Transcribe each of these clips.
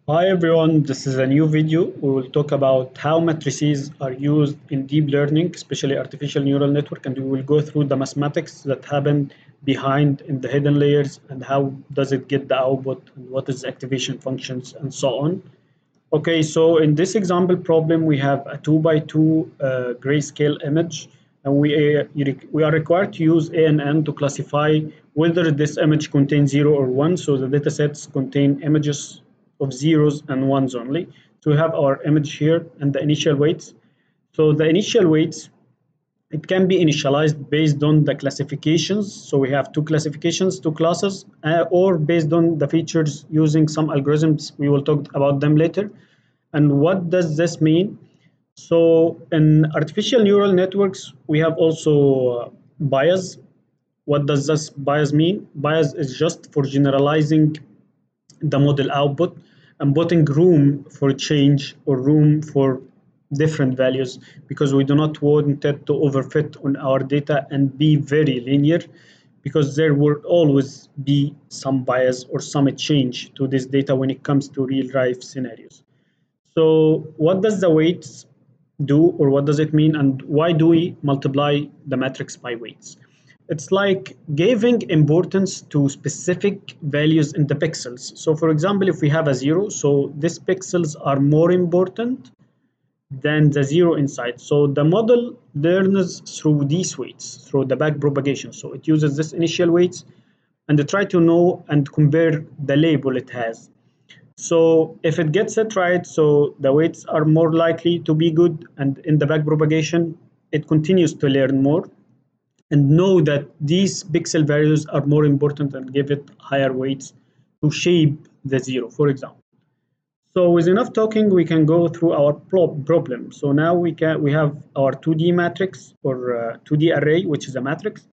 Hi everyone, this is a new video. We will talk about how matrices are used in deep learning, especially artificial neural network, and we will go through the mathematics that happen behind in the hidden layers and how does it get the output and what is the activation functions and so on. Okay, so in this example problem, we have a 2 by 2 grayscale image, and we are required to use ANN to classify whether this image contains 0 or 1. So the data sets contain images of zeros and ones only. So we have our image here and the initial weights. So the initial weights, it can be initialized based on the classifications. So we have two classifications, two classes, or based on the features using some algorithms. We will talk about them later. And what does this mean? So in artificial neural networks, we have also bias. What does this bias mean? Bias is just for generalizing the model output and putting room for change or room for different values, because we do not want it to overfit on our data and be very linear, because there will always be some bias or some change to this data when it comes to real life scenarios. So what does the weights do, or what does it mean, and why do we multiply the matrix by weights? It's like giving importance to specific values in the pixels. So for example, if we have a zero, so these pixels are more important than the zero inside. So the model learns through these weights, through the back propagation. So it uses this initial weights and try to know and compare the label it has. So if it gets it right, so the weights are more likely to be good, and in the back propagation, it continues to learn more and know that these pixel values are more important and give it higher weights to shape the zero, for example. So with enough talking, we can go through our problem. So now we have our 2D matrix, or 2D array, which is a matrix.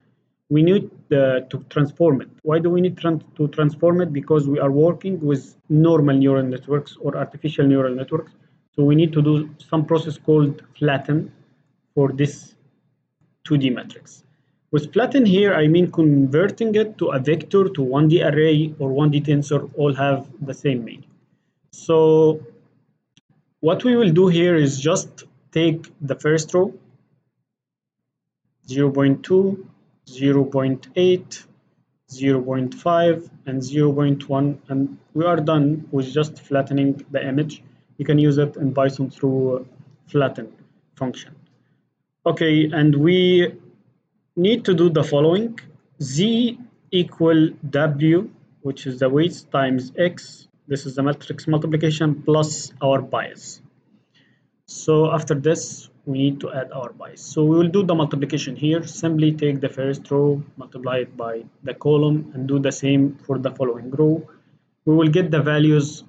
We need to transform it. Why do we need to transform it? Because we are working with normal neural networks or artificial neural networks. So we need to do some process called flatten for this 2D matrix. With flatten here, I mean converting it to a vector, to 1D array or 1D tensor, all have the same meaning. So what we will do here is just take the first row, 0.2, 0.8, 0.5, and 0.1, and we are done with just flattening the image. You can use it in Python through flatten function. Okay, and we need to do the following: z equal w, which is the weights, times x. This is the matrix multiplication plus our bias. So after this, we need to add our bias. So we will do the multiplication here. Simply take the first row, multiply it by the column, and do the same for the following row. We will get the values,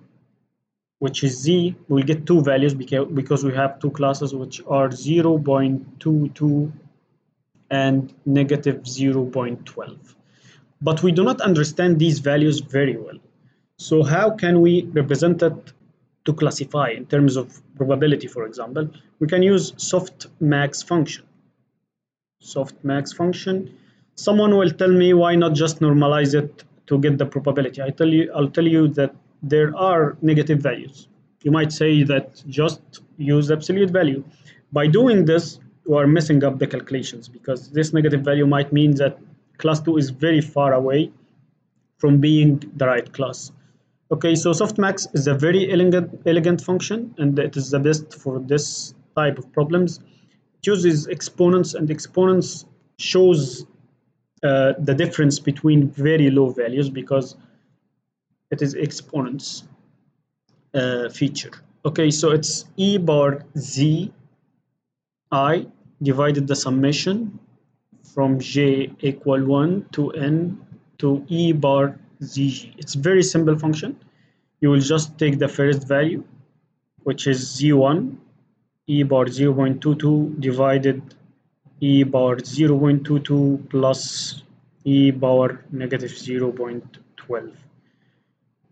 which is z. We will get two values because we have two classes, which are 0.22 and negative 0.12. But we do not understand these values very well. So how can we represent it to classify in terms of probability, for example? We can use softmax function. Softmax function. Someone will tell me, why not just normalize it to get the probability? I'll tell you that there are negative values. You might say that just use absolute value. By doing this, you are messing up the calculations, because this negative value might mean that class 2 is very far away from being the right class. Okay, so softmax is a very elegant function, and it is the best for this type of problems. It uses exponents, and exponents shows the difference between very low values, because it is exponents feature. Okay, so it's e bar z I divided the summation from j equal 1 to n to e bar zg. It's very simple function. You will just take the first value, which is z1, e bar 0.22 divided e bar 0.22 plus e bar negative 0.12.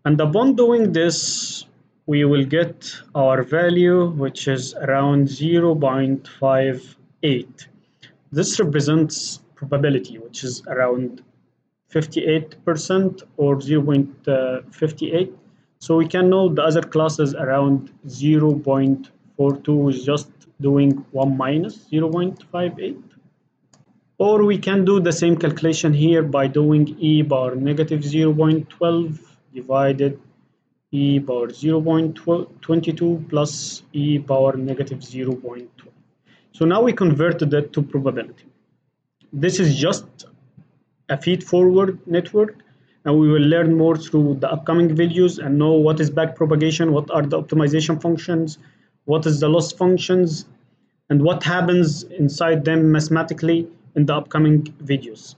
And upon doing this, we will get our value, which is around 0.58. This represents probability, which is around 58% or 0.58. So we can know the other classes around 0.42 is just doing 1 minus 0.58. Or we can do the same calculation here by doing e power negative 0.12 divided e power 0.22 plus e power negative 0.12. So now we converted that to probability. This is just a feed-forward network, and we will learn more through the upcoming videos and know what is backpropagation, what are the optimization functions, what is the loss functions, and what happens inside them mathematically in the upcoming videos.